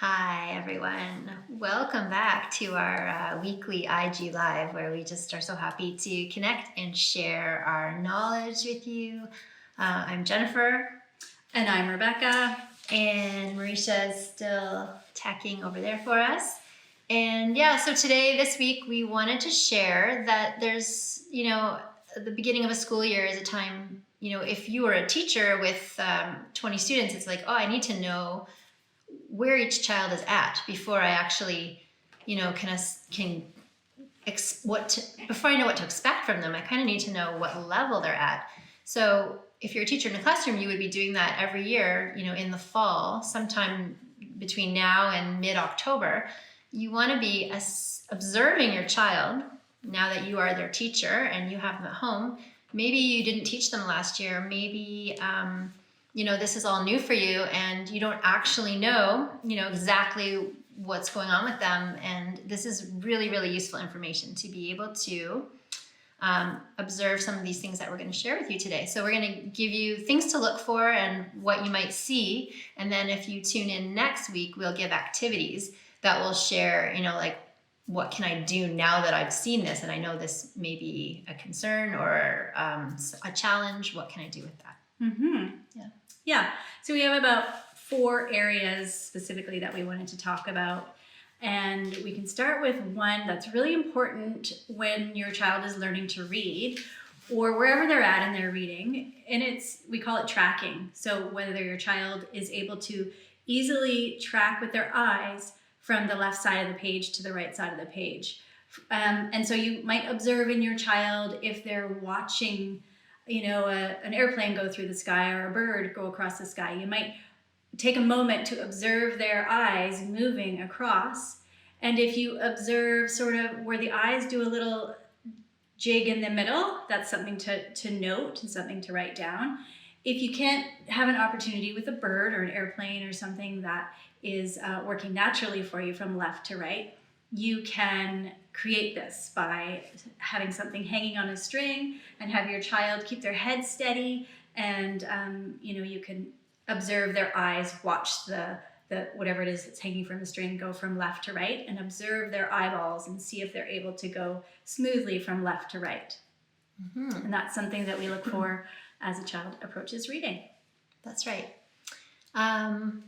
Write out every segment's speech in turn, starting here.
Hi, everyone. Welcome back to our weekly IG Live, where we just are so happy to connect and share our knowledge with you. I'm Jennifer. And I'm Rebecca. And Marisha is still teching over there for us. And yeah, so today, this week, we wanted to share that there's, the beginning of a school year is a time, if you are a teacher with 20 students, it's like, oh, I need to know where each child is at before I actually, before I know what to expect from them. I kind of need to know what level they're at. So if you're a teacher in a classroom, you would be doing that every year, in the fall, sometime between now and mid-October. You want to be observing your child now that you are their teacher and you have them at home. Maybe you didn't teach them last year. Maybe this is all new for you and you don't actually know, exactly what's going on with them. And this is really, really useful information to be able to observe some of these things that we're going to share with you today. So we're going to give you things to look for and what you might see. And then if you tune in next week, we'll give activities that will share, like, what can I do now that I've seen this and I know this may be a concern or a challenge? What can I do with that? Mm-hmm. Yeah. So we have about 4 areas specifically that we wanted to talk about. And we can start with one that's really important when your child is learning to read or wherever they're at in their reading. And we call it tracking. So whether your child is able to easily track with their eyes from the left side of the page to the right side of the page. And so you might observe in your child if they're watching an airplane go through the sky or a bird go across the sky. You might take a moment to observe their eyes moving across. And if you observe sort of where the eyes do a little jig in the middle, that's something to note and something to write down. If you can't have an opportunity with a bird or an airplane or something that is working naturally for you from left to right, you can create this by having something hanging on a string and have your child keep their head steady and you can observe their eyes, watch the whatever it is that's hanging from the string go from left to right and observe their eyeballs and see if they're able to go smoothly from left to right. Mm-hmm. And that's something that we look for as a child approaches reading. That's right.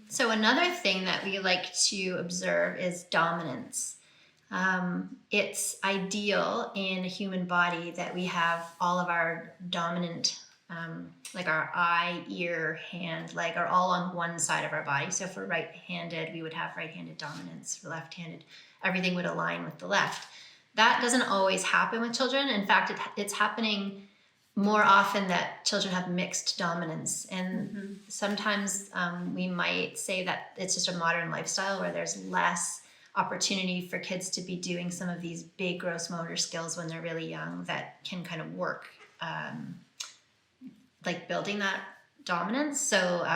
So another thing that we like to observe is dominance. It's ideal in a human body that we have all of our dominant, like our eye, ear, hand, leg are all on one side of our body. So if we're right-handed, we would have right-handed dominance. For left-handed, everything would align with the left. That doesn't always happen with children. In fact, it's happening more often that children have mixed dominance. And sometimes we might say that it's just a modern lifestyle where there's less opportunity for kids to be doing some of these big gross motor skills when they're really young that can kind of work like building that dominance. So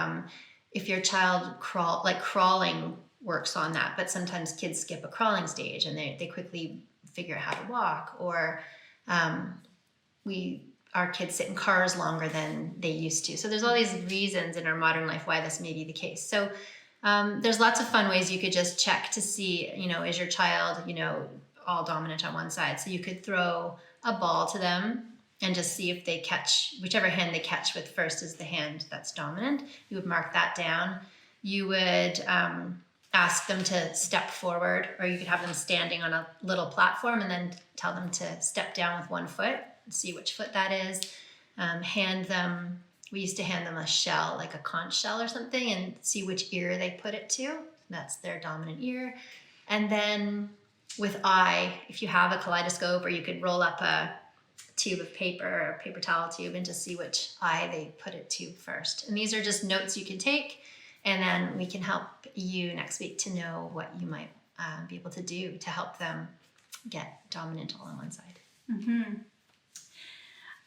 if your child crawling works on that, but sometimes kids skip a crawling stage and they quickly figure out how to walk, or our kids sit in cars longer than they used to. So there's all these reasons in our modern life why this may be the case. So there's lots of fun ways you could just check to see, is your child, all dominant on one side. So you could throw a ball to them and just see if they catch, whichever hand they catch with first is the hand that's dominant. You would mark that down. You would ask them to step forward, or you could have them standing on a little platform and then tell them to step down with one foot and see which foot that is. We used to hand them a shell, like a conch shell or something, and see which ear they put it to. That's their dominant ear. And then with eye, if you have a kaleidoscope, or you could roll up a tube of paper or a paper towel tube and just see which eye they put it to first. And these are just notes you can take, and then we can help you next week to know what you might be able to do to help them get dominant all on one side. Mm-hmm.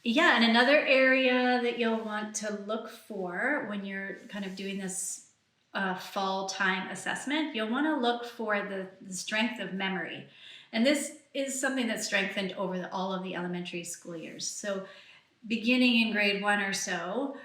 Yeah, and another area that you'll want to look for when you're kind of doing this fall time assessment, you'll want to look for the strength of memory. And this is something that's strengthened over all of the elementary school years. So beginning in grade 1 or so,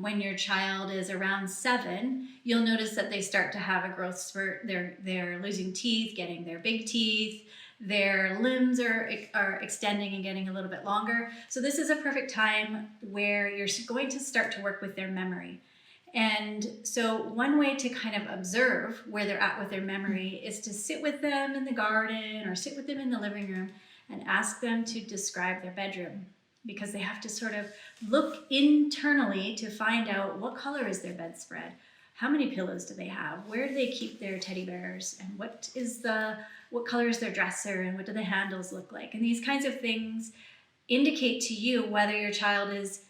when your child is around 7, you'll notice that they start to have a growth spurt. They're losing teeth, getting their big teeth. Their limbs are extending and getting a little bit longer. So this is a perfect time where you're going to start to work with their memory. And so one way to kind of observe where they're at with their memory is to sit with them in the garden or sit with them in the living room and ask them to describe their bedroom, because they have to sort of look internally to find out what color is their bedspread, how many pillows do they have, where do they keep their teddy bears, and what color is their dresser, and what do the handles look like. And these kinds of things indicate to you whether your child is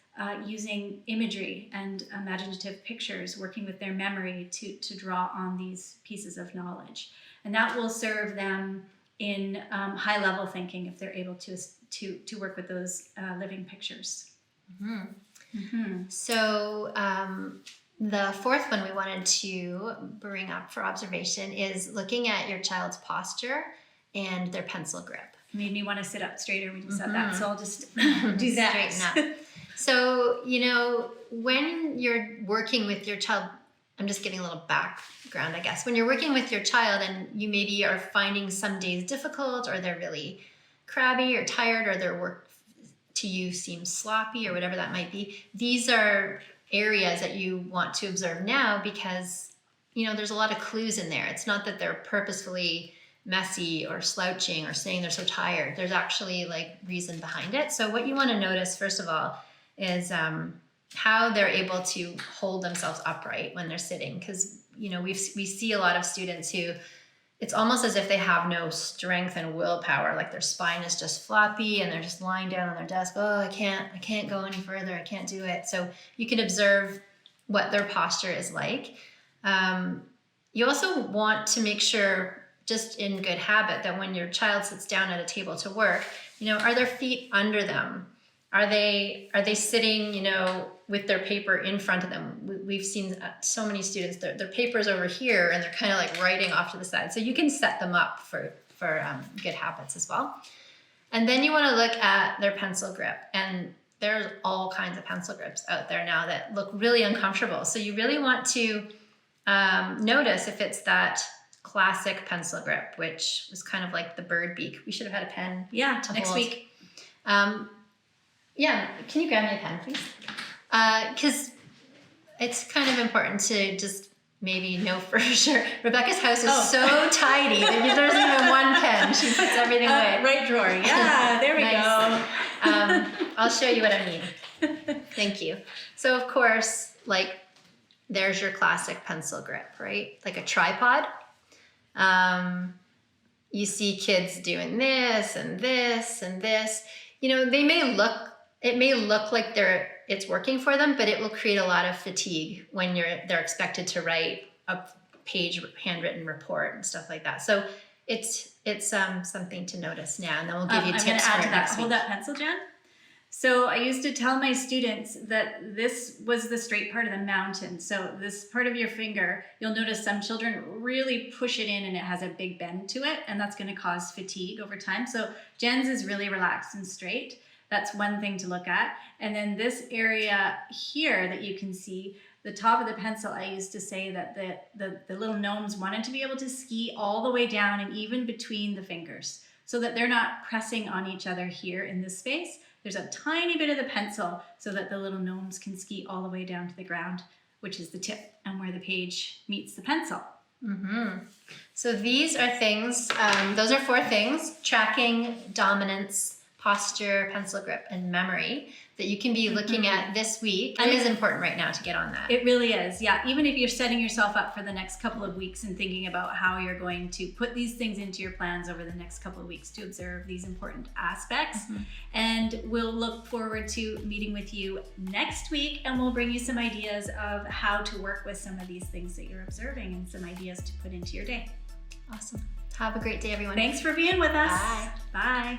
using imagery and imaginative pictures, working with their memory to draw on these pieces of knowledge. And that will serve them in high level thinking if they're able to work with those living pictures. Mm-hmm. Mm-hmm. So the fourth one we wanted to bring up for observation is looking at your child's posture and their pencil grip. Made me want to sit up straighter when you said that, so I'll just do that. Straighten up. So, when you're working with your child, I'm just getting a little background, I guess. When you're working with your child and you maybe are finding some days difficult, or they're really crabby or tired, or their work to you seems sloppy or whatever that might be, these are areas that you want to observe now, because, there's a lot of clues in there. It's not that they're purposefully messy or slouching or saying they're so tired. There's actually reason behind it. So what you want to notice, first of all, is how they're able to hold themselves upright when they're sitting. Because, we see a lot of students who, it's almost as if they have no strength and willpower, like their spine is just floppy and they're just lying down on their desk. Oh, I can't go any further. I can't do it. So you can observe what their posture is like. You also want to make sure, just in good habit, that when your child sits down at a table to work, are their feet under them? Are they sitting, with their paper in front of them? We've seen so many students, their paper's over here and they're kind of writing off to the side. So you can set them up for good habits as well. And then you want to look at their pencil grip. And there's all kinds of pencil grips out there now that look really uncomfortable. So you really want to notice if it's that classic pencil grip, which was kind of like the bird beak. We should have had a pen. Yeah, next hold. week. Yeah, can you grab me a pen, please? Because it's kind of important to just maybe know for sure. Rebecca's house is so tidy that there's even one pen. She puts everything away. Right drawer. Yeah, there we go. I'll show you what I mean. Thank you. So of course, there's your classic pencil grip, right? Like a tripod. You see kids doing this and this and this. It may look like it's working for them, but it will create a lot of fatigue when they're expected to write a page handwritten report and stuff like that. So it's something to notice now, and then we'll give you tips for it next week. Hold that pencil, Jen. So I used to tell my students that this was the straight part of the mountain. So this part of your finger, you'll notice some children really push it in and it has a big bend to it, and that's going to cause fatigue over time. So Jen's is really relaxed and straight. That's one thing to look at. And then this area here that you can see, the top of the pencil, I used to say that the little gnomes wanted to be able to ski all the way down and even between the fingers, so that they're not pressing on each other here in this space. There's a tiny bit of the pencil so that the little gnomes can ski all the way down to the ground, which is the tip and where the page meets the pencil. Mm-hmm. So these are things, those are 4 things: tracking, dominance, posture, pencil grip, and memory, that you can be looking at this week. It is important right now to get on that. It really is, yeah. Even if you're setting yourself up for the next couple of weeks and thinking about how you're going to put these things into your plans over the next couple of weeks to observe these important aspects. Mm-hmm. And we'll look forward to meeting with you next week, and we'll bring you some ideas of how to work with some of these things that you're observing and some ideas to put into your day. Awesome. Have a great day, everyone. Thanks for being with us. Bye. Bye.